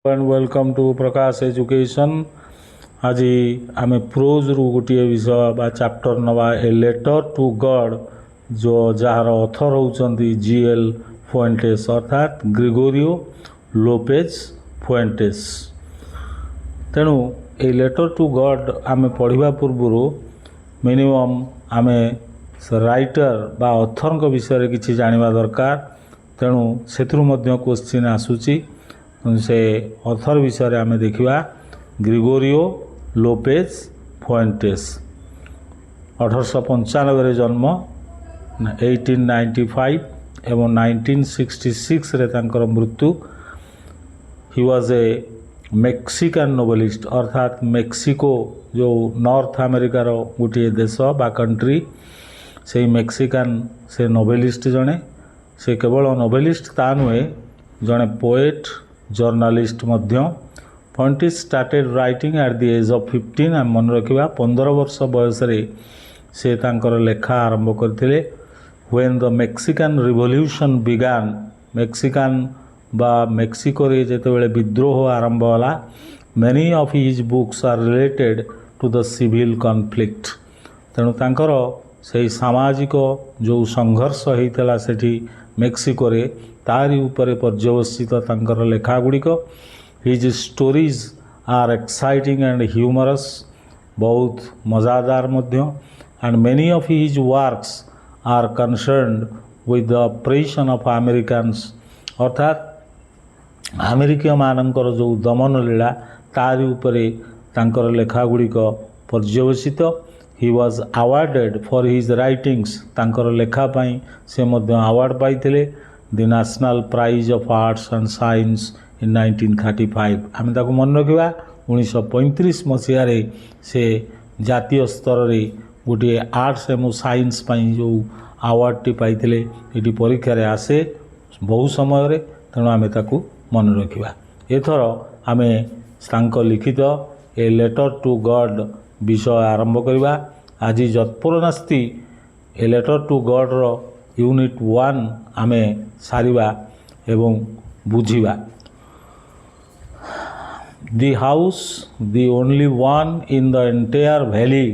And welcome to Prakash education. आज आम prose रु गोटे विषय बा चैप्टर नवा ए लेटर टू गॉड जो जार ऑथर होउचंदी जीएल फुएंटेस अर्थात ग्रेगोरियो लोपेज फुएंटेस। तेणु ए लेटर टू गॉड आम पढ़ा पूर्व मिनिमम आम राइटर बा ऑथर विषय किसी जानिबा दरकार। तेणु से क्वेश्चन आसूची से ऑथर विषय आम देखा ग्रेगोरियो लोपेज फुएंटेस 1895 जन्म 1895 एवं 1966 रे तांकर मृत्यु। ही वाज ए मेक्सिकान नोवेलिस्ट अर्थात मेक्सिको जो नॉर्थ अमेरिकार गोटे देश बा कंट्री से मेक्सिकान से नोवेलिस्ट जड़े से केवल नोवेलिस्ट ता नुहे जड़े पोएट जर्नलिस्ट मध्य। Fuentes started writing at the age of 15 आम मन रखा 15 वर्ष बयस से तांकर लेखा आरंभ करते। When the Mexican revolution began Mexican बा मेक्सिको रे जेतेबेले विद्रोह आरंभ होला many of his books are related to the civil conflict. तेणु तांकर से सामाजिक जो संघर्ष होता सेठी मेक्सिको रे तारी उपरे पर्यवसित तांकर लेखा गुड़िक। His stories are exciting and humorous बहुत मजादार मध्य। And many of his works are concerned with the operation of Americans अर्थात अमेरिका मानकर जो दमन लीला तारी उपरे तांकर लेखा गुड़िक पर्यवसित। He was awarded for his writings तांकर लेखा पाई से मध्य अवार्ड पाइथिले the national prize of arts and science in 1935। आम ताको मन रखा 1935 मसीह से जातीय स्तर रे गोटे आर्ट्स एवं साइंस पाई जो अवार्ड टी पाइथिले ये परीक्षा रे आसे बहु समय रे। तेणु आम ताको मन रखा। एथर आम तांको लिखित ए लेटर टू गॉड विषय आरंभ करवा। आज जत्पर नास्ति ए लेटर टू गॉड रो यूनिट 1 आमे सारिबा एवं बुझिबा। The house, the only one in the entire valley,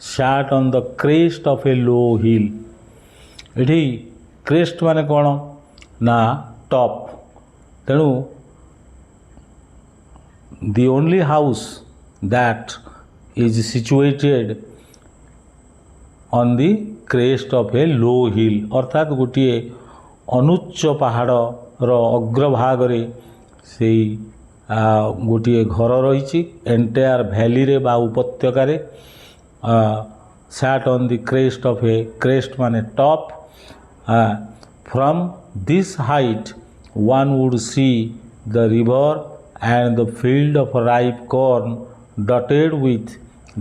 sat on the crest of a low hill. एठी क्रेस्ट माने कौन ना टॉप। तेणु the only house that is situated on the crest of a low hill अर्थात गोटे अनुच्च पहाड़ रो अग्रभाग रे से गोटे घर रही एंटायर भैली रे बा उपत्यका रे sat on the crest of a crest माने top. From this height one would see the river and the field of ripe corn dotted with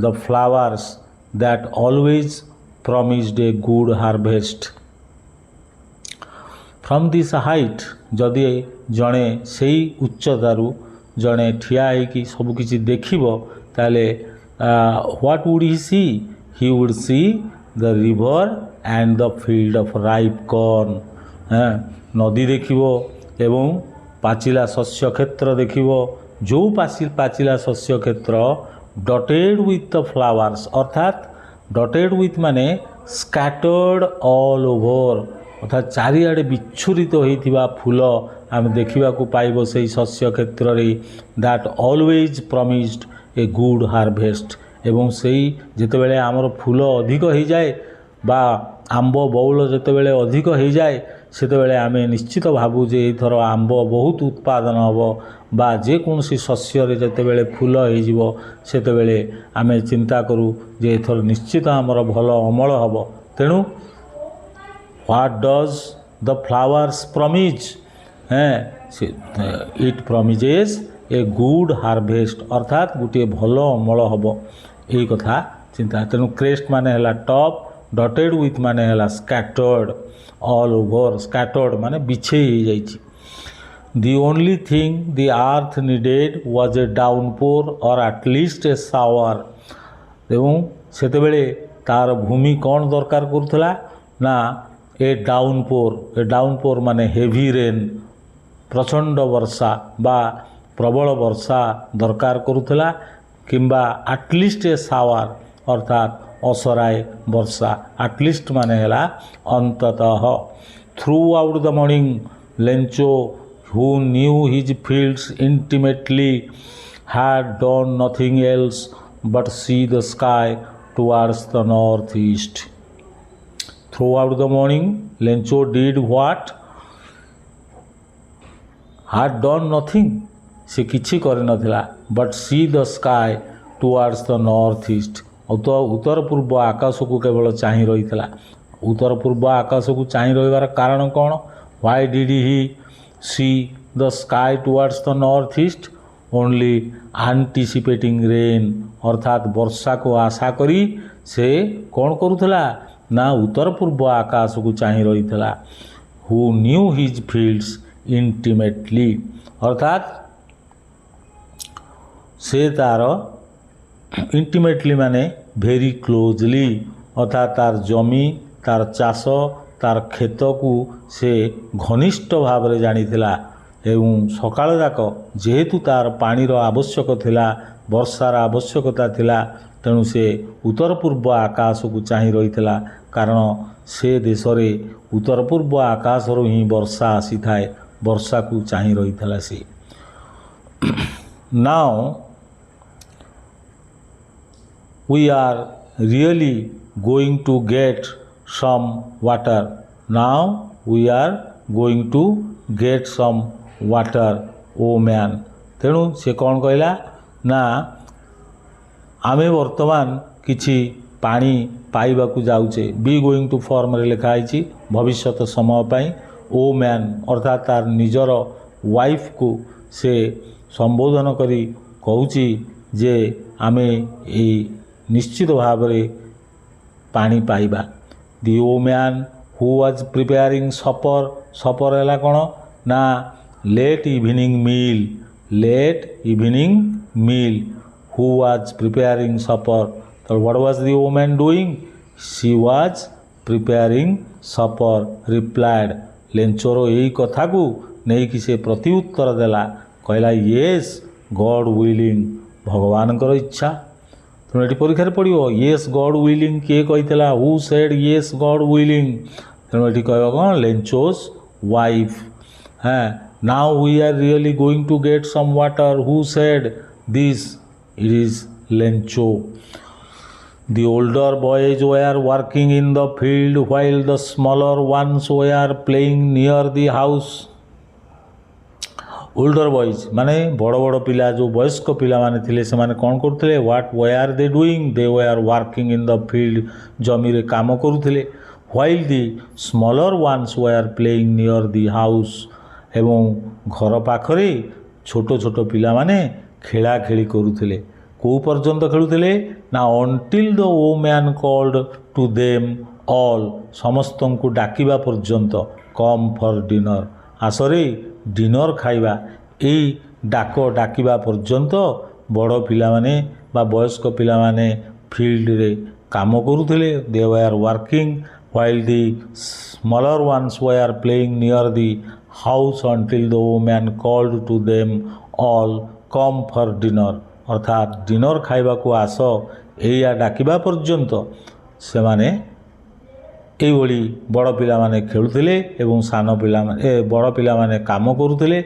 the flowers that always promised a good harvest. From this height जदि जड़े से उच्चतारू जड़े ठिया होकि सबकि देखिब ताले what would he see? He would see the river and the field of ripe corn. नदी देखिब एवं पाचिला शस्य क्षेत्र देखिब जो पाचिला शस्य क्षेत्र डटेड विथ द फ्लावर्स अर्थात डटेड विथ माने स्कैटर्ड ऑल ओवर अर्थात चारिआडे विच्छुरित होइथिबा फूल आम देखा पाइब से शस्य क्षेत्र रे that always promised A good harvest. एवं से जेतेबेले आमर फूल अधिक हो जाए बा आंब बौल जेतेबेले अधिक हो जाए सेतेबेले आमे निश्चित भाबू जे एथर आंब बहुत उत्पादन हम बा जेकोसी शस्य रे जेतेबेले फूल हो सेतेबेले आमे चिंता करूँ जे एथर निश्चित आमर भल अमल हम। तेणु what does the flowers promise? It promises a good harvest अर्थात गोटे भल अमल हम यही कथा चिंता। तेणु क्रेस्ट माने हला टॉप डटेड विथ माने हला स्कैटर्ड ऑल ओवर स्कैटर्ड माने बिछे ही जाइछि। The only thing the earth needed was a downpour or at least a shower. एवं सेतेबेले तार भूमि कौन दरकार करुला ना ए डाउनपोर माने हेवी रेन प्रचंड वर्षा बा प्रबल वर्षा दरकार करुला किंबा आटलिस्ट ए सावर अर्थात असराए वर्षा आटलिस्ट माने हला अंततः throughout the morning Lencho who knew his fields intimately had done nothing else but see the sky towards the northeast. Throughout the morning, Lencho did what? Had done nothing. से किछि करि नथिला but see the sky towards the northeast. उत्तर पूर्व आकाश को केवल चाहि रहितला. उत्तर पूर्व आकाश को चाहि रहिबार कारण कोन? Why did he see the sky towards the northeast? Only anticipating rain अर्थात वर्षा को आशा करी से कौन करुला ना उत्तर पूर्व आकाश को चाहि रही था. हु न्यू हिज फील्ड्स इंटिमेटली अर्थात से तार इंटिमेटली माने भेरी क्लोजली अर्थात तार जमी तार चाष तार खेत को से घनिष्ठ भाव में जानी थिला एवं सकाळ जाक जेहेतु तार पानीर आवश्यक थिला वर्षार आवश्यकता थिला तेणु से उत्तर पूर्व आकाश को चाहि रहितला कारण से देश रे उत्तर पूर्व आकाश रो ही वर्षा आसी थाए वर्षा को चाहि रहितला से. Now we are really going to get some water. Now we are going to get some water oh man. तेणु से कौन कहला ना आमे वर्तमान किछि पानी पाइबा को जाउचे बी गोइंग टू फॉर्म रे लिखा आइछि भविष्यत समय पाई. ओ मैन अर्थात तार निजर वाइफ को से संबोधन करी कहूची जे आमे ए निश्चित भाव रे पानी पाइबा. The woman who was preparing supper. Supper हैला कोन ना late evening meal who was preparing supper. So what was the woman doing? She was preparing supper replied. लेंचोरो यही कथा को नहीं कि से प्रति उत्तर देला कहला yes God willing भगवान कर इच्छा. तुम एटी परीक्षा पड़ो yes God willing किए कहीला who said yes God willing. तेणु ये कह कौन लेंचोस वाइफ. हाँ now we are really going to get some water. Who said this? It is Lencho. The older boys were working in the field while the smaller ones were playing near the house. Older boys माने बड़ बड़ पिला जो वयस्क पिला माने थिले से माने कौन करथिले? What were they doing? They were working in the field. जमी रे काम करुथिले. While the smaller ones were playing near the house. एवं घर पाखरे छोट छोट पिला माने खेला खेली करुथिले. को पर्यंत खेलुथिले ना until the woman called to them all समस्तन को डाकिबा पर्यंत कम फॉर डिनर आसरे डिनर खाइबा ए डाक डाकिबा पर्यंत बड़ पिला माने बा वयस्क पिला माने फील्ड रे काम करुथिले. They were working while the smaller ones were playing near the house until the woman called to them all come for dinner. अर्थात डिनर खाइबा को आस एया डाकिबा पर्यंत से माने एई भली बड़ पिला माने खेलुथिले एवं सान पिला माने बड़ पिला माने काम करुथिले.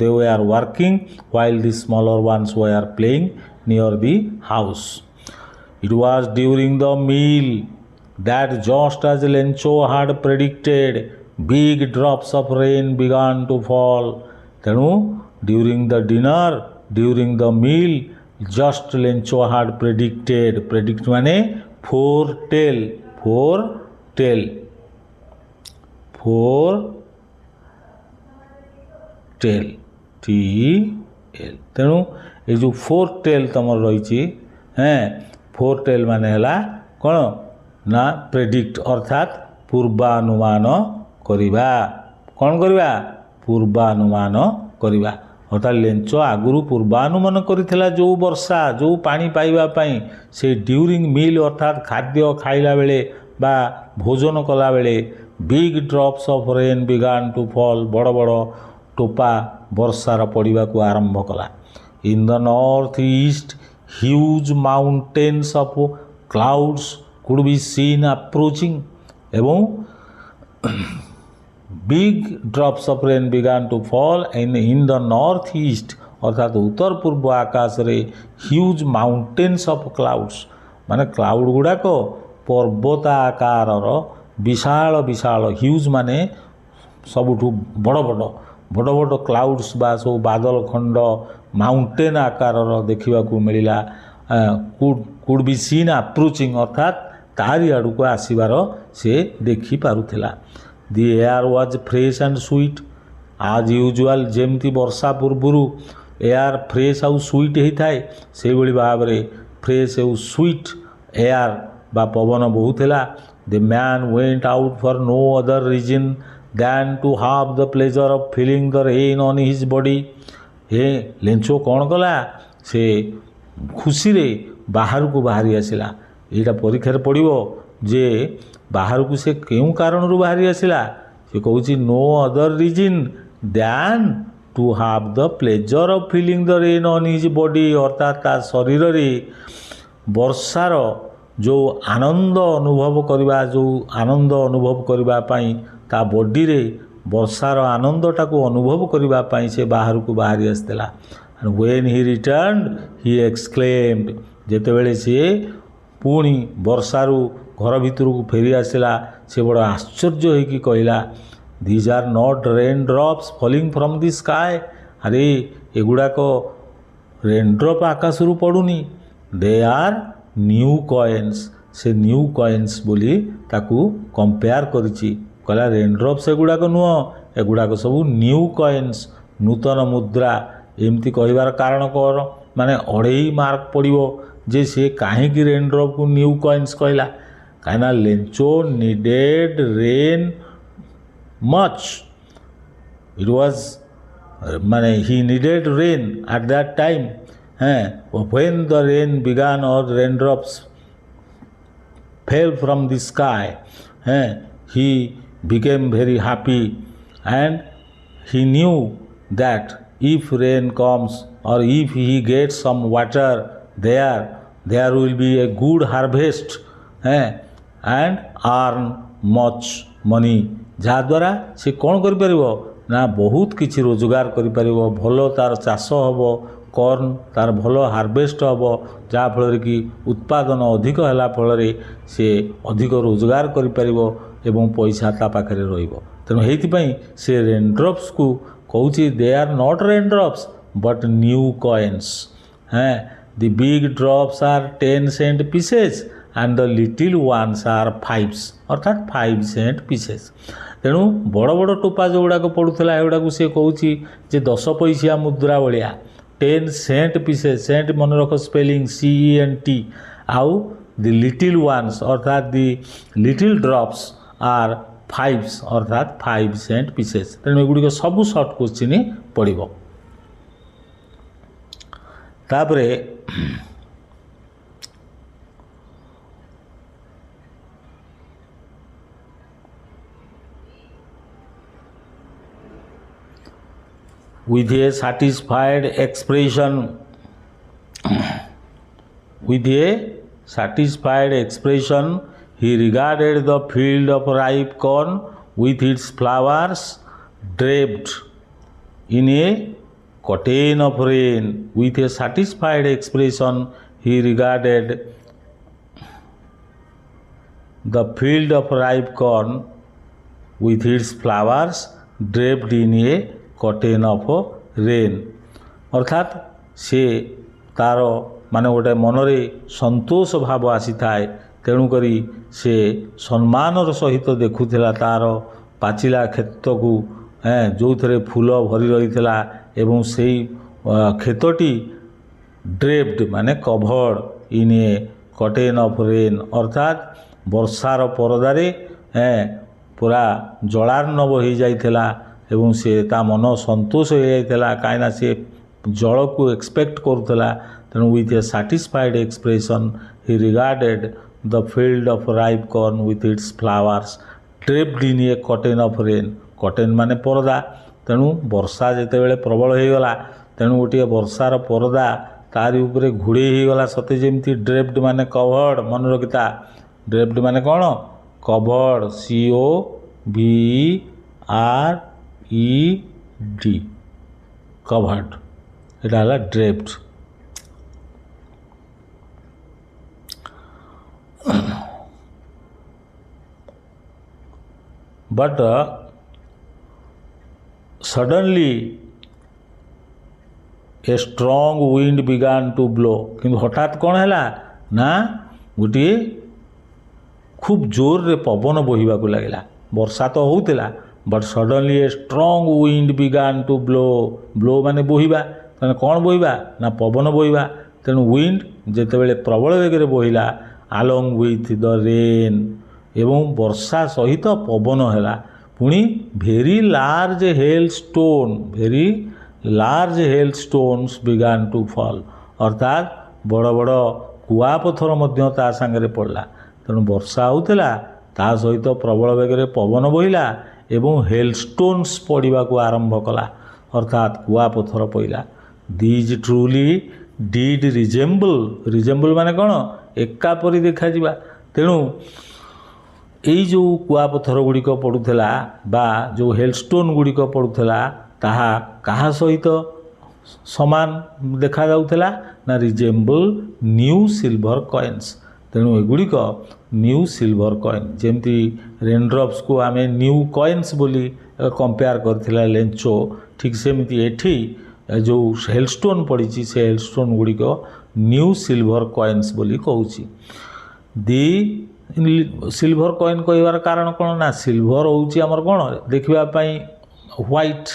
They were working while the smaller ones were playing near the house. It was during the meal that just as Lencho had predicted big drops of rain began to fall. तेणु during the dinner, during the meal, just Lencho had predicted. Predict माने foretell, foretell, foretell, T-E-L. तेणु ये जो foretell तमर रही हैं foretell माने हला कौन ना predict अर्थात पूर्वानुमान करिबा. कौन करिबा? पूर्वानुमान करिबा. अर्थात लेंचो आगुरु पूर्वानुमान करिथिला जो वर्षा जो पानी पाइबा पई से ड्यूरिंग मील अर्थात खाद्य खाइला बेले बा भोजन कला बेले big drops of rain began to fall बड़ बड़ ଟୋପା ବର୍ଷାର ପଡ଼ିବାକୁ ଆରମ୍ଭ କଲା। In the north east huge mountains of clouds could be seen approaching ଏବଂ big drops of rain began to fall and in the north east अर्थात उत्तर पूर्व आकाश रे ह्यूज माउंटेन्स ऑफ क्लाउड्स माने क्लाउड गुड़ाक पर्वत आकार विशाल विशाल ह्यूज माने सबुठु बड़ बड़ बड़ बड़ क्लाउड्स बा सब बादल खंड माउंटेन आकार देखा मिलला कुड बी सीन अप्रोचिंग अर्थात तारी आड़ को आसबार से देखी पारुथिला। The air was fresh and sweet as usual जेमती वर्षा पूर्वर एयर फ्रेश आउ स्वीट होता है से भाव में फ्रेश आउ स्वीट एयर बा पवन बहुला। The man went out for no other reason than to have the pleasure of feeling the rain on his body। हे लेंचो कौन कला से खुशी रे बाहर को बाहरी आसला। यहाँ परीक्षार पड़ो जे बाहर को से क्यों कारण रू बाहरी आसला से कहूँ no other reason than to have the pleasure of feeling the rain on his body अर्थात ता शरीर रे वर्षार जो आनंद अनुभव करवा जो आनंद अनुभव करबा पाई ता बॉडी रे वर्षार आनंदटा को अनुभव करबा पाई से बाहर को बाहरी आसला। And when he returned he exclaimed जेतेबेले से पुणी वर्षारू घर भितर को फेरी आसला से बड़ आश्चर्य होगी कहला these are not rain drops falling from the sky. अरे एगुड़ाक रेन ड्रॉप आकाश रू पड़ुनी दे आर न्यू कॉइन्स से न्यू कॉइन्स बोली ताकू कंपेयर करिछि कहला रेन ड्रॉप्स एगुड़ाक नुह एगुड़ाक सब न्यू कॉइन्स नूतन मुद्रा एमती कहबार कारण कौन माने 2.5 मार्क पड़ो जे से कहीं रेन ड्रॉप को न्यू कॉइन्स कहला कहीं Lencho needed rain much it was माने he needed rain at that time when the rain began और rain drops fell from the sky he became very happy and he knew that if rain comes or if he gets some water there will be a good harvest and earn much money जहाँद्वारा से कौन करिपरिबो ना बहुत किछि रोजगार करिपरिबो भलो तार चाष हबो कॉर्न तार भलो हार्वेस्ट हबो जहाँ फल कि उत्पादन अधिक होला फल से अधिक रोजगार करिपरिबो एवं पैसा ता पाखरे रहिबो। तेणु हेइथिपई से रेनड्रॉप्स को कहूँ they are not rain drops but new coins the big drops are 10 cent pieces and the little ones are 5 अर्थात 5 सेंट पीसेस। तेणु बड़ बड़ टोपा जो गुड़ाक पड़ूला एगुड़ा से कहूँ जे 10 पैसा मुद्रा भाया 10 सेंट पीसेस सेंट मन रख स्पेलिंग CENT आउ द लिटिल वन्स अर्थात द लिटिल ड्रॉप्स आर 5 अर्थात 5 सेंट पीसेस। तेणु एगुड़िक सब सर्ट क्वेश्चन पड़ो। तापरे with a satisfied expression he regarded the field of ripe corn with its flowers draped in a curtain of rain. With a satisfied expression he regarded the field of ripe corn with its flowers draped in a curtain of rain अर्थात से तार माने गोटे मनरे संतोष भाव आसी थाए तेणुकरी से सम्मानर सहित देखुला तार पाचिला क्षेत्र को जो थे फूल भरी रही एवं से क्षेत्रटी ड्रेप्ड माने covered in A curtain of rain अर्थात वर्षार परदारे पूरा जलार्णव हो जाइथिला एवं से ता मन संतोष हो जाइथिला काइना से जल को एक्सपेक्ट करुला। तेणु with A satisfied expression he regarded the field of ripe corn with its flowers draped in A curtain of rain curtain माने परदा तेणु वर्षा जितेबाला प्रबल हो गला तेणु गोटे वर्षार परदा तारी उपरे घोड़े हो गला सते जमी ड्रेप्ड माने कवर्ड मन रखिता ड्रेप्ड माने कौन कवर्ड COVERED कवर्ड एटा हला draped but suddenly a strong wind began to blow किंतु हठात कौन है ना गोटे खूब जोर रे पवन बोहिबा को लगला वर्षा तो होउतिला but suddenly a strong wind began to blow blow माने बोहिबा तेना कौन बोहिबा ना पवन बोहिबा तेणु विंड जेतेबेले प्रबल वेगरे बोहिला along with the rain एवं वर्षा सहित पवन है पुणी very large hailstones began to fall अर्थात बड़ बड़ कुआपथर मध्य ता सांगरे पड़ला तेणु वर्षा होउतिला ता सहित प्रबल वेगरे पवन बोहिला एवं हेलस्टोन्स पड़वा को आरंभ कला अर्थात कुआपथर पड़ा दीज ट्रुली डिड रिजेम्बल माने कौन एका परी देखा जिबा तेणु यही जो कुआपथर गुड़िक पड़ूला बा जो हेलस्टोन गुड़िक पड़ूला ताहा कहा सहित समान देखा जाउथला ना रिजेम्बल न्यू सिल्वर कॉइन्स तेणु एगुड़िक न्यू सिल्वर कॉइन जेमती रेनड्रप्स को आम न्यू कॉइन्स बोली कंपेयर करथिला लेंचो ठीक सेमती एठी जो हेलस्टोन पड़ी से हेलस्टोन गुड़िक न्यू सिल्वर कॉइन्स बोली कहूची दी सिल्वर कॉइन कहबार कारण कौन ना सिल्वर होउची हमर कौन देखिबापाई व्हाइट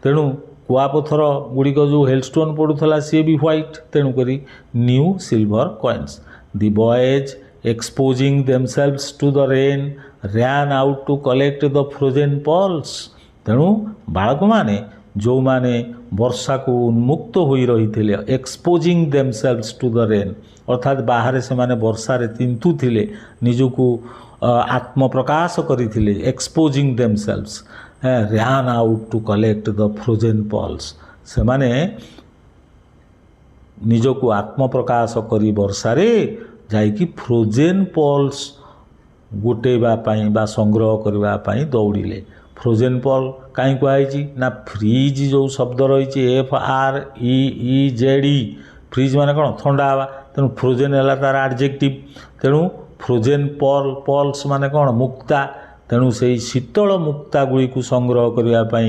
तेणु कुआपथर गुड़िक जो हेलस्टोन पड़ूला सी भी व्हाइट तेणु करी new silver coins the boys exposing themselves to the rain ran out to collect the frozen pearls तेणु बालक माने जो माने वर्षा को उन्मुक्त होई रही थिले exposing themselves to the rain अर्थात बाहर से माने वर्षा रे तिंतु थिले निजको आत्म प्रकाश करिथिले exposing themselves ran out to collect the frozen pearls से माने निजको आत्म प्रकाश करी वर्षा रे जाइकी फ्रोजेन पॉल्स गोटेबा पाई बा संग्रह करबा पाई दौड़िले फ्रोजेन पॉल कहीं कहुई ना फ्रिज जो शब्द रही FREEZE फ्रिज माने कौन ठंडा हवा तेणु फ्रोजेन है तार एडजेक्टिव तेणु फ्रोजेन पॉल्स माने कौन मुक्ता तेणु से शीतल मुक्ता गुड़ी को संग्रह करने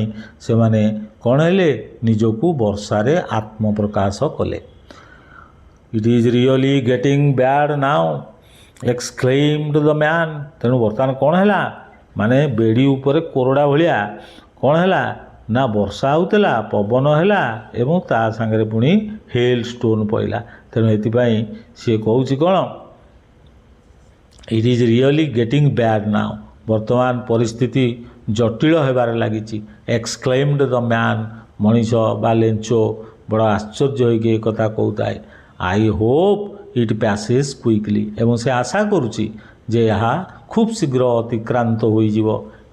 से माने कौन है निजको वर्षा रे आत्म प्रकाश कले it is really getting bad now exclaimed the man तेणु बर्तमान कौन है माने बेड़ी ऊपर कोरड़ा भलिया कौन है ना वर्षा होता पवन है एवं ता सांगे पुणी हेल स्टोन पड़ा तेणु ये सी कहूँ कौन it is really getting bad now वर्तमान परिस्थिति जटिल होबार लगी एक्सक्लेम्ड द मैन मनीष बा लेंचो बड़ आश्चर्य होगी एक कथा कहता है आई होप इट पैसेस क्विकली एवं से आशा करुच्ची जे यहाँ खूब शीघ्र अतिक्रांत हो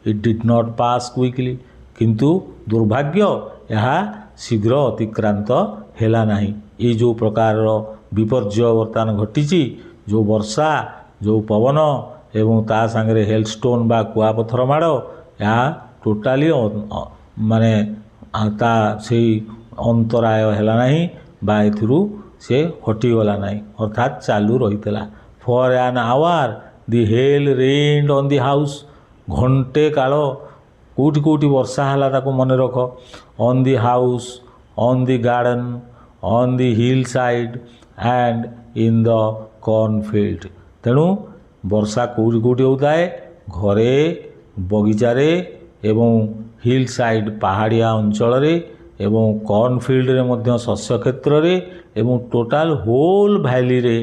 it did not pass quickly किंतु दुर्भाग्य यह शीघ्र अतिक्रांत हैला नहीं ये जो प्रकार विपर्य बर्तमान घटी जो वर्षा जो पवन एवं ता सांगे हेलस्टोन बा कुआपथर माड़ या टोटाली माने ता से अंतराय हैला नहीं बा एथिरु से हटिगला नहीं अर्थात चालू रही for an hour the hello rained on the house घंटे काल कौटी कौटी वर्षा है ताको मन रख on the house on the garden on the hill side and in the cornfield तेणु वर्षा कौटी कौटी होता है घरे बगीचारे एवं हिल साइड पहाड़िया अंचल एवं कॉर्नफील्ड रे मध्य शस्य क्षेत्र रे एवं टोटाल होल भैली रे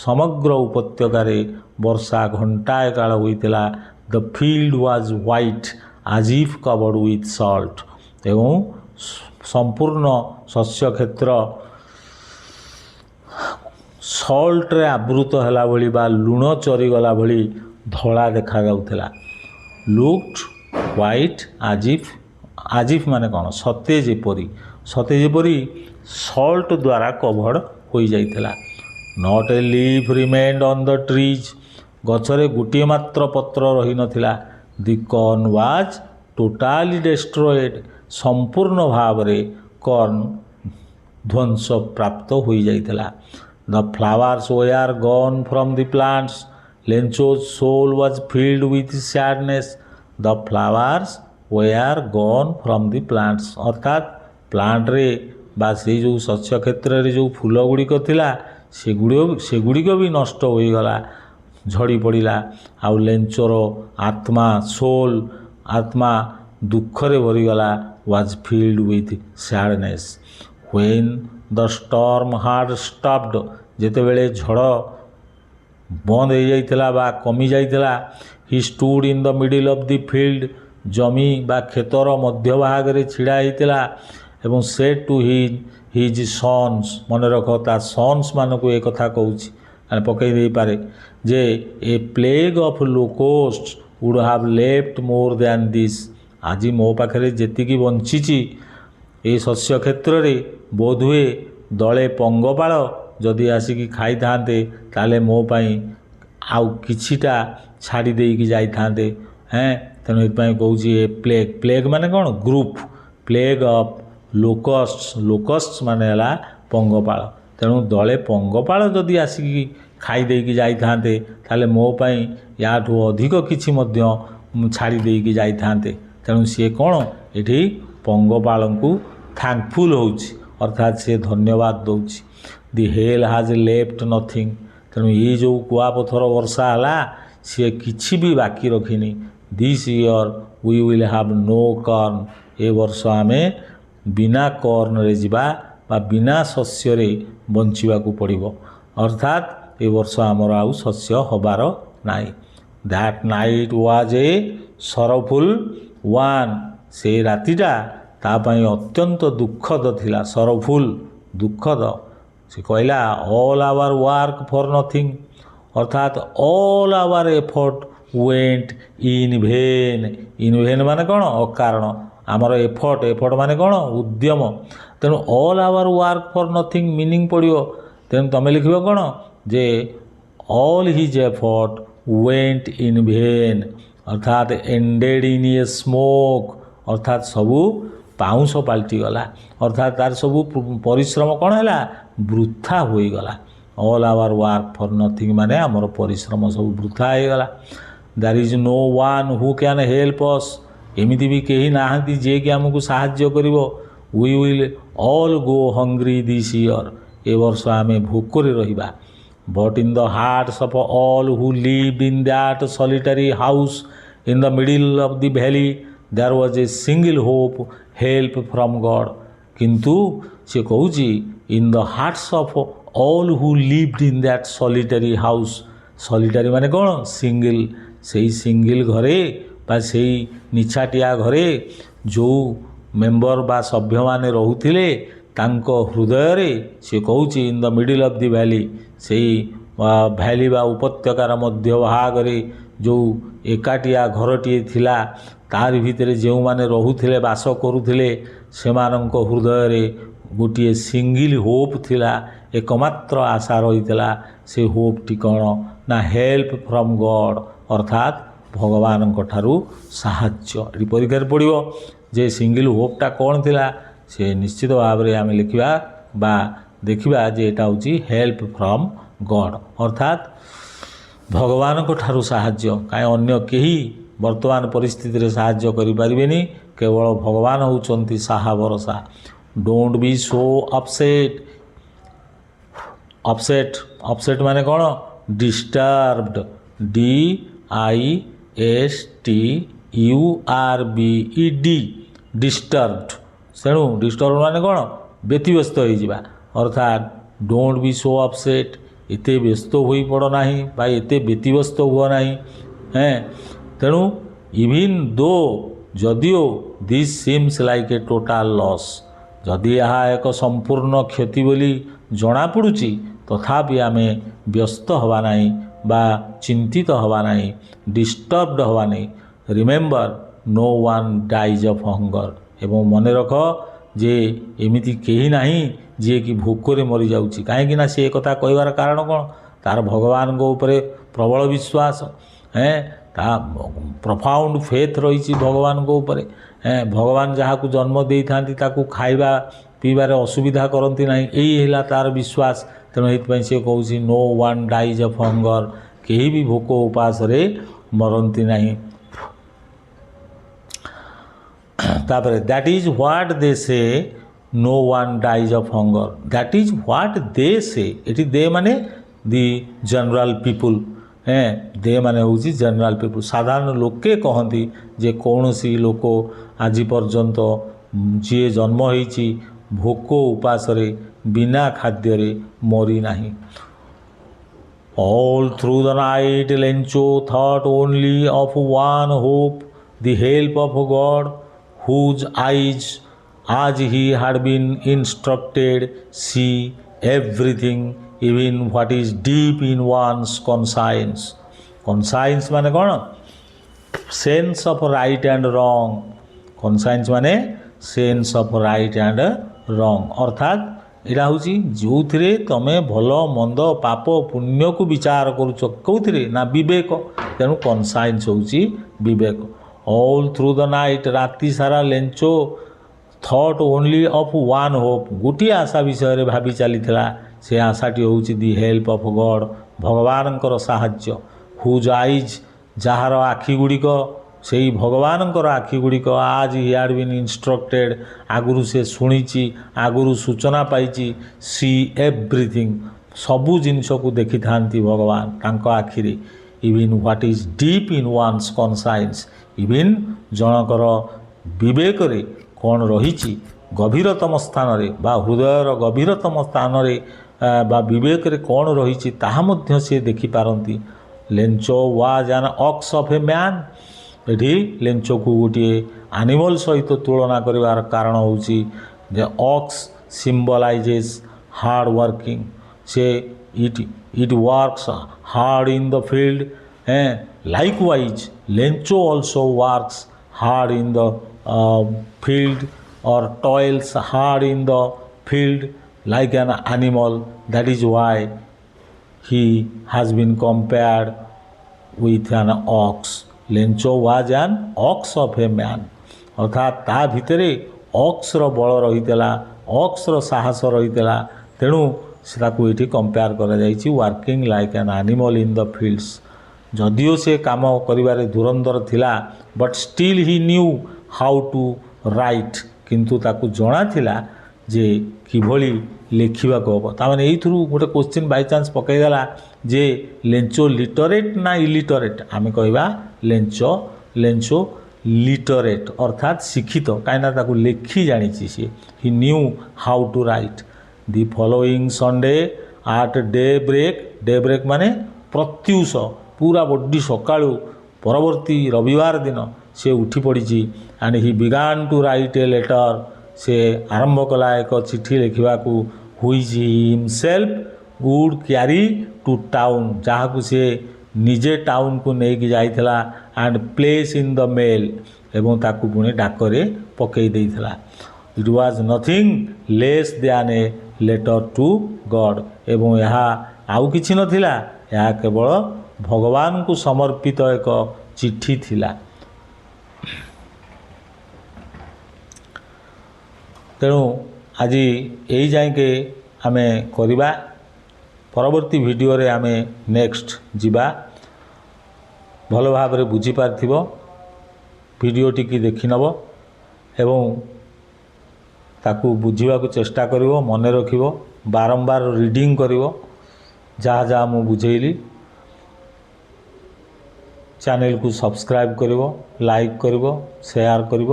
समग्र उपत्यकार वर्षा घंटाए काल होइतिला the field was white as if covered with salt एवं संपूर्ण शस्य क्षेत्र सॉल्ट रे आवृत हैला भली बा लुण चरीगला भली धला देखा जाउथिला looked white as if as if ମାନେ କ'ଣ ସତେ ଯେପରି ସଲ୍ଟ ଦ୍ୱାରା କଭର୍ଡ଼ ହୋଇଯାଇଥିଲା। Not a leaf remained on the trees, ଗଛରେ ଗୋଟିଏ ମାତ୍ର ପତ୍ର ରହିନଥିଲା। The corn was totally destroyed, ସମ୍ପୂର୍ଣ୍ଣ ଭାବରେ କର୍ନ ଧ୍ୱଂସ ପ୍ରାପ୍ତ ହୋଇଯାଇଥିଲା। The flowers were gone from the plants, Lencho's soul was filled with sadness. The flowers were gone from the plants, ଅର୍ଥାତ୍ ପ୍ଲାଣ୍ଟରେ ବା ସେଇ ଯେଉଁ ଶସ୍ୟ କ୍ଷେତ୍ରରେ ଯେଉଁ ଫୁଲ ଗୁଡ଼ିକ ଥିଲା ସେଗୁଡ଼ିକ ବି ନଷ୍ଟ ହୋଇଗଲା, ଝଡ଼ି ପଡ଼ିଲା। ଆଉ ଲେଞ୍ଚୋର ଆତ୍ମା ସୋଲ୍, ଆତ୍ମା ଦୁଃଖରେ ଭରିଗଲା। Was filled with sadness. When the storm had stopped, ଯେତେବେଳେ ଝଡ଼ ବନ୍ଦ ହୋଇଯାଇଥିଲା ବା କମିଯାଇଥିଲା। He stood in the middle of the field, ଜମି ବା କ୍ଷେତର ମଧ୍ୟଭାଗରେ ଛିଡ଼ା ହେଇଥିଲା ଏବଂ ସେଡ୍ ଟୁ ହିଜ୍ ସନ୍ସ, ମନେ ରଖ ତା ସନ୍ସ ମାନଙ୍କୁ ଏ କଥା କହୁଛି, ପକାଇ ଦେଇପାରେ ଯେ a plague of locusts would have left more than this, ଆଜି ମୋ ପାଖରେ ଯେତିକି ବଞ୍ଚିଛି ଏ ଶସ୍ୟ କ୍ଷେତ୍ରରେ ବୋଧହୁଏ ଦଳେ ପଙ୍ଗପାଳ ଯଦି ଆସିକି ଖାଇଥାନ୍ତେ ତାହେଲେ ମୋ ପାଇଁ ଆଉ କିଛିଟା ଛାଡ଼ି ଦେଇକି ଯାଇଥାନ୍ତେ। ତେଣୁ ଏଥିପାଇଁ କହୁଛି ଏ ପ୍ଲେଗ୍ ମାନେ କ'ଣ ଗ୍ରୁପ୍, ପ୍ଲେଗ୍ ଅଫ୍ ଲୋକଷ୍ଟ ମାନେ ହେଲା ପଙ୍ଗପାଳ। ତେଣୁ ଦଳେ ପଙ୍ଗପାଳ ଯଦି ଆସିକି ଖାଇ ଦେଇକି ଯାଇଥାନ୍ତେ ତାହେଲେ ମୋ ପାଇଁ ୟାଠୁ ଅଧିକ କିଛି ମଧ୍ୟ ଛାଡ଼ି ଦେଇକି ଯାଇଥାନ୍ତେ। ତେଣୁ ସିଏ କ'ଣ ଏଠି ପଙ୍ଗପାଳଙ୍କୁ ଥ୍ୟାଙ୍କଫୁଲ୍ ହେଉଛି, ଅର୍ଥାତ୍ ସେ ଧନ୍ୟବାଦ ଦେଉଛି। ଦି ହେଲ୍ ହାଜ୍ ଲେଫ୍ଟ ନଥିଙ୍ଗ, ତେଣୁ ଏଇ ଯେଉଁ କୁଆପଥର ବର୍ଷା ହେଲା ସିଏ କିଛି ବି ବାକି ରଖିନି। This year we will have no corn, ଏ ବର୍ଷ ଆମେ ବିନା କର୍ନରେ ଯିବା ବା ବିନା ଶସ୍ୟରେ ବଞ୍ଚିବାକୁ ପଡ଼ିବ, ଅର୍ଥାତ୍ ଏ ବର୍ଷ ଆମର ଆଉ ଶସ୍ୟ ହେବାର ନାହିଁ। That night was a sorrowful one, ସେ ରାତିଟା ତା ପାଇଁ ଅତ୍ୟନ୍ତ ଦୁଃଖଦ ଥିଲା। ସରଫୁଲ୍ ଦୁଃଖଦ। ସେ କହିଲା all our work for nothing, ଅର୍ଥାତ୍ all our effort went in vain. In vain ମାନେ କ'ଣ ଅକାରଣ, ଆମର ଏଫର୍ଟ ମାନେ କ'ଣ ଉଦ୍ୟମ। ତେଣୁ all our work for nothing meaning ପଡ଼ିବ। ତେଣୁ ତୁମେ ଲେଖିବ କ'ଣ ଯେ all his effort went in vain, ଅର୍ଥାତ୍ ଏଣ୍ଡେଡ୍ ଇନ୍ ଏ ସ୍ମୋକ୍, ଅର୍ଥାତ୍ ସବୁ ପାଉଁଶ ପାଲଟିଗଲା, ଅର୍ଥାତ୍ ତାର ସବୁ ପରିଶ୍ରମ କ'ଣ ହେଲା ବୃଥା ହୋଇଗଲା। All our work for nothing ମାନେ ଆମର ପରିଶ୍ରମ ସବୁ ବୃଥା ହୋଇଗଲା। There is no one who can help us, ଏମିତି ବି କେହି ନାହାନ୍ତି ଯିଏକି ଆମକୁ ସାହାଯ୍ୟ କରିବ। We will all go hungry this year, ଏ ବର୍ଷ ଆମେ ଭୋକରେ ରହିବା। But in the hearts of all who lived in that solitary house in the middle of the valley there was a single hope, help from God. କିନ୍ତୁ ସେ କହୁଛି in the hearts of all who lived in that solitary house, solitary ମାନେ କ'ଣ single, ସେଇ single ଘରେ ବା ସେଇ ନିଛାଟିଆ ଘରେ ଯେଉଁ ମେମ୍ବର ବା ସଭ୍ୟମାନେ ରହୁଥିଲେ ତାଙ୍କ ହୃଦୟରେ ସେ କହୁଛି in the middle of the valley, ସେଇ ଭ୍ୟାଲି ବା ଉପତ୍ୟକାର ମଧ୍ୟଭାଗରେ ଯେଉଁ ଏକାଟିଆ ଘରଟିଏ ଥିଲା ତାରି ଭିତରେ ଯେଉଁମାନେ ରହୁଥିଲେ ବାସ କରୁଥିଲେ ସେମାନଙ୍କ ହୃଦୟରେ ଗୋଟିଏ ସିଙ୍ଗଲ୍ ହୋପ୍ ଥିଲା, ଏକମାତ୍ର ଆଶା ରହିଥିଲା। ସେ ହୋପ୍ଟି କ'ଣ ନା ହେଲ୍ପ ଫ୍ରମ୍ ଗଡ଼୍, ଅର୍ଥାତ୍ ଭଗବାନଙ୍କ ଠାରୁ ସାହାଯ୍ୟ। ଏଠି ପରୀକ୍ଷାରେ ପଡ଼ିବ ଯେ ସିଙ୍ଗଲ୍ ହୋପ୍ଟା କ'ଣ ଥିଲା, ସେ ନିଶ୍ଚିତ ଭାବରେ ଆମେ ଲେଖିବା ବା ଦେଖିବା ଯେ ଏଇଟା ହେଉଛି ହେଲ୍ପ ଫ୍ରମ୍ ଗଡ଼୍, ଅର୍ଥାତ୍ ଭଗବାନଙ୍କ ଠାରୁ ସାହାଯ୍ୟ। କାହିଁ ଅନ୍ୟ କେହି ବର୍ତ୍ତମାନ ପରିସ୍ଥିତିରେ ସାହାଯ୍ୟ କରିପାରିବେନି, କେବଳ ଭଗବାନ ହେଉଛନ୍ତି ସାହା ଭରସା। ଡୋଣ୍ଟ ବି ସୋ ଅପସେଟ୍ ମାନେ କ'ଣ ଡିଷ୍ଟର୍ବଡ, DISTURBED, ଡିଷ୍ଟର୍ବଡ। ତେଣୁ ଡିଷ୍ଟର୍ବ ମାନେ କ'ଣ ବ୍ୟତିବ୍ୟସ୍ତ ହୋଇଯିବା, ଅର୍ଥାତ୍ ଡୋଣ୍ଟ ବି ସୋ ଅପସେଟ୍, ଏତେ ବ୍ୟସ୍ତ ହୋଇପଡ଼ ନାହିଁ ବା ଏତେ ବ୍ୟତିବ୍ୟସ୍ତ ହୁଅ ନାହିଁ। ତେଣୁ ଇଭିନ୍ ଦୋ, ଯଦିଓ this seems like a total loss, ଯଦି ଏହା ଏକ ସମ୍ପୂର୍ଣ୍ଣ କ୍ଷତି ବୋଲି ଜଣାପଡ଼ୁଛି ତଥାପି ଆମେ ବ୍ୟସ୍ତ ହେବା ନାହିଁ ବା ଚିନ୍ତିତ ହେବା ନାହିଁ, ଡିଷ୍ଟର୍ବଡ ହେବା ନାହିଁ। Remember no one dies of hunger, ଏବଂ ମନେ ରଖ ଯେ ଏମିତି କେହି ନାହିଁ ଯିଏକି ଭୋକରେ ମରିଯାଉଛି। କାହିଁକିନା ସେ କଥା କହିବାର କାରଣ କ'ଣ? ତାର ଭଗବାନଙ୍କ ଉପରେ ପ୍ରବଳ ବିଶ୍ୱାସ, ତା ପ୍ରଫାଉଣ୍ଡ ଫେଥ୍ ରହିଛି ଭଗବାନଙ୍କ ଉପରେ। ଭଗବାନ ଯାହାକୁ ଜନ୍ମ ଦେଇଥାନ୍ତି ତାକୁ ଖାଇବା ପିଇବାରେ ଅସୁବିଧା କରନ୍ତି ନାହିଁ, ଏଇ ହେଲା ତାର ବିଶ୍ୱାସ। ତେଣୁ ଏଇଥିପାଇଁ ସେ କହୁଛି no one dies of hunger, କେହି ବି ଭୋକ ଉପାସରେ ମରନ୍ତି ନାହିଁ। ତାପରେ ଦ୍ୟାଟ୍ ଇଜ୍ ହ୍ୱାଟ୍ ଦେ ସେ no one dies of hunger, that is what they say। ଏଠି ଦେ ମାନେ ଦି ଜେନେରାଲ ପିପୁଲ, ଦେ ମାନେ ହେଉଛି ଜେନେରାଲ ପିପୁଲ। ସାଧାରଣ ଲୋକେ କହନ୍ତି ଯେ କୌଣସି ଲୋକ ଆଜି ପର୍ଯ୍ୟନ୍ତ ଯିଏ ଜନ୍ମ ହେଇଛି ଭୋକ ଉପାସରେ ବିନା ଖାଦ୍ୟରେ ମରି ନାହିଁ। All through the night Lencho thought only of one hope, the help of God, whose eyes, as he had been instructed, see everything, even what is deep in one's conscience। conscience ମାନେ କ'ଣ? sense of right and wrong। conscience ମାନେ sense of right and wrong, ଅର୍ଥାତ୍ ଏଇଟା ହେଉଛି ଯେଉଁଥିରେ ତୁମେ ଭଲ ମନ୍ଦ ପାପ ପୁଣ୍ୟକୁ ବିଚାର କରୁଛ। କେଉଁଥିରେ? ନା ବିବେକ। ତେଣୁ କନସାଇନ୍ସ ହେଉଛି ବିବେକ। ଅଲ୍ ଥ୍ରୁ ଦ ନାଇଟ୍, ରାତି ସାରା Lencho thought only of one hope, ଗୋଟିଏ ଆଶା ବିଷୟରେ ଭାବି ଚାଲିଥିଲା। ସେ ଆଶାଟି ହେଉଛି ଦି ହେଲ୍ପ ଅଫ୍ ଗଡ଼୍, ଭଗବାନଙ୍କର ସାହାଯ୍ୟ। ହୁଜ୍ ଆଇଜ୍, ଯାହାର ଆଖି ଗୁଡ଼ିକ, ସେଇ ଭଗବାନଙ୍କର ଆଖି ଗୁଡ଼ିକ, ଆଜ୍ ହି ହ୍ୟାଡ୍ ବିନ୍ ଇନଷ୍ଟ୍ରକ୍ଟେଡ୍, ଆଗରୁ ସେ ଶୁଣିଛି, ଆଗରୁ ସୂଚନା ପାଇଛି। ସି ଏଭ୍ରିଥିଙ୍ଗ, ସବୁ ଜିନିଷକୁ ଦେଖିଥାନ୍ତି ଭଗବାନ ତାଙ୍କ ଆଖିରେ। Even what is deep in once conscience, even ଜଣଙ୍କର ବିବେକରେ କ'ଣ ରହିଛି, ଗଭୀରତମ ସ୍ଥାନରେ ବା ହୃଦୟର ଗଭୀରତମ ସ୍ଥାନରେ ବା ବିବେକରେ କ'ଣ ରହିଛି ତାହା ମଧ୍ୟ ସେ ଦେଖିପାରନ୍ତି। ଲେଞ୍ଚୋ ୱାଜ୍ ଆନ୍ ଅକ୍ସ ଅଫ୍ ଏ ମ୍ୟାନ୍, ଏଠି ଲେଞ୍ଚୋକୁ ଗୋଟିଏ ଆନିମଲ୍ ସହିତ ତୁଳନା କରିବାର କାରଣ ହେଉଛି ଯେ ଅକ୍ସ ସିମ୍ବଲାଇଜେସ୍ ହାର୍ଡ଼ ୱାର୍କିଂ, ସେ it works hard in the field, likewise Lencho also works hard in the field or toils hard in the field like an animal। that is why he has been compared with an ox। ଲେଞ୍ଚୋ was an ox of a man, ଅର୍ଥାତ୍ ତା ଭିତରେ ଅକ୍ସର ବଳ ରହିଥିଲା, ଅକ୍ସର ସାହସ ରହିଥିଲା। ତେଣୁ ସେ ତାକୁ ଏଠି କମ୍ପେୟାର କରାଯାଇଛି ୱାର୍କିଂ ଲାଇକ୍ ଆନ୍ ଆନିମଲ୍ ଇନ୍ ଦ ଫିଲ୍ଡସ୍। ଯଦିଓ ସେ କାମ କରିବାରେ ଧୁରନ୍ଧର ଥିଲା, but steel Hi knew how to right, କିନ୍ତୁ ତାକୁ ଜଣାଥିଲା ଯେ କିଭଳି ଲେଖିବାକୁ ହେବ। ତାମାନେ ଏଇଥିରୁ ଗୋଟେ କୋଶ୍ଚିନ୍ ବାଇଚାନ୍ସ ପକାଇଦେଲା ଯେ ଲେଞ୍ଚୋ ଲିଟରେଟ୍ ନା ଇଲିଟରେଟ୍? ଆମେ କହିବା ଲେଞ୍ଚୋ ଲିଟରେଟ୍, ଅର୍ଥାତ୍ ଶିକ୍ଷିତ, କାହିଁକିନା ତାକୁ ଲେଖି ଜାଣିଛି ସିଏ। He knew how to write. The following Sunday at daybreak, daybreak ମାନେ ପ୍ରତ୍ୟୁଷ, ପୁରା ବଡ଼ି ସକାଳୁ ପରବର୍ତ୍ତୀ ରବିବାର ଦିନ ସେ ଉଠି ପଡ଼ିଛି। And he began to write a letter, ସେ ଆରମ୍ଭ କଲା ଏକ ଚିଠି ଲେଖିବାକୁ। Which he himself would carry to town, ଯାହାକୁ ସେ ନିଜେ ଟାଉନ୍କୁ ନେଇକି ଯାଇଥିଲା। And place in the mail, ଏବଂ ତାକୁ ପୁଣି ଡାକରେ ପକାଇ ଦେଇଥିଲା। It was nothing less than a letter to God, ଏବଂ ଏହା ଆଉ କିଛି ନଥିଲା, ଏହା କେବଳ ଭଗବାନଙ୍କୁ ସମର୍ପିତ ଏକ ଚିଠି ଥିଲା। ତେଣୁ ଆଜି ଏଇ ଯାଏଁକେ ଆମେ କରିବା। ପରବର୍ତ୍ତୀ ଭିଡ଼ିଓରେ ଆମେ ନେକ୍ସଟ ଯିବା। ଭଲ ଭାବରେ ବୁଝିପାରିଥିବ, ଭିଡ଼ିଓଟିକି ଦେଖିନେବ ଏବଂ ତାକୁ ବୁଝିବାକୁ ଚେଷ୍ଟା କରିବ, ମନେ ରଖିବ, ବାରମ୍ବାର ରିଡ଼ିଂ କରିବ ଯାହା ଯାହା ମୁଁ ବୁଝେଇଲି। ଚ୍ୟାନେଲକୁ ସବସ୍କ୍ରାଇବ୍ କରିବ, ଲାଇକ୍ କରିବ, ସେୟାର କରିବ।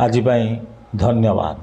ଆଜି ପାଇଁ ଧନ୍ୟବାଦ।